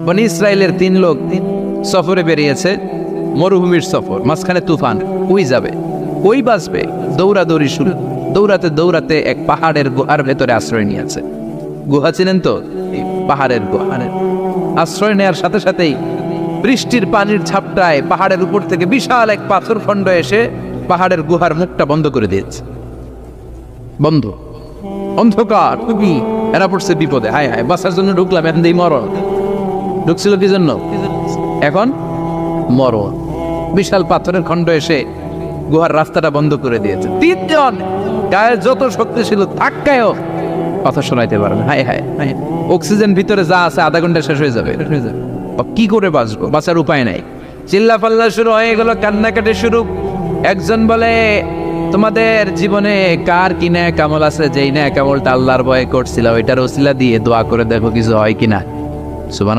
বনি ইসরায়েলের 3 লোক সফরে বেরিয়েছে, মরুভূমির সফর, মাঝখানে তুফান। ওই যাবে, ওই বাঁচবে, দৌড়াদৌড়ি শুরু। দৌড়াতে দৌড়াতে এক পাহাড়ের গুহার ভেতরে আশ্রয় নিয়েছে। গুহা চিনেন তো? পাহাড়ের গুহার আশ্রয় নেওয়ার সাথে সাথেই বৃষ্টির পানির ঝাপটায় পাহাড়ের উপর থেকে বিশাল এক পাথর খণ্ড এসে পাহাড়ের গুহার মুখটা বন্ধ করে দিয়েছে। বন্ধ, অন্ধকার, খুবই। এরা পড়ছে বিপদে। হায় হায়, বাঁচার জন্য ঢুকলাম, এখন দিই মরণ। ঢুকছিল কি জন্য? এখন মরণ। বিশাল পাথরের খণ্ড এসে গুহার রাস্তাটা বন্ধ করে দিয়েছে। 3 জন গায়ে যত শক্তি ছিল ধাক্কায়ও কথা শোনাইতে পারে না। হায় হায় হায়, অক্সিজেন ভিতরে যা আছে আধা ঘন্টা শেষ হয়ে যাবে। কি করে বাঁচবো? বাঁচার উপায় নাই। চিল্লা পাল্লা শুরু হয়ে গেল, কান্নাকাটি শুরু। একজন বলে, তোমাদের জীবনে কার কি ন্যাক আমল আছে, যেই ন্যাক আমলটা আল্লাহর ভয়ে করছিল, ওইটার ওসিলা দিয়ে দোয়া করে দেখো কিছু হয় কিনা। সুবহানাল্লাহ।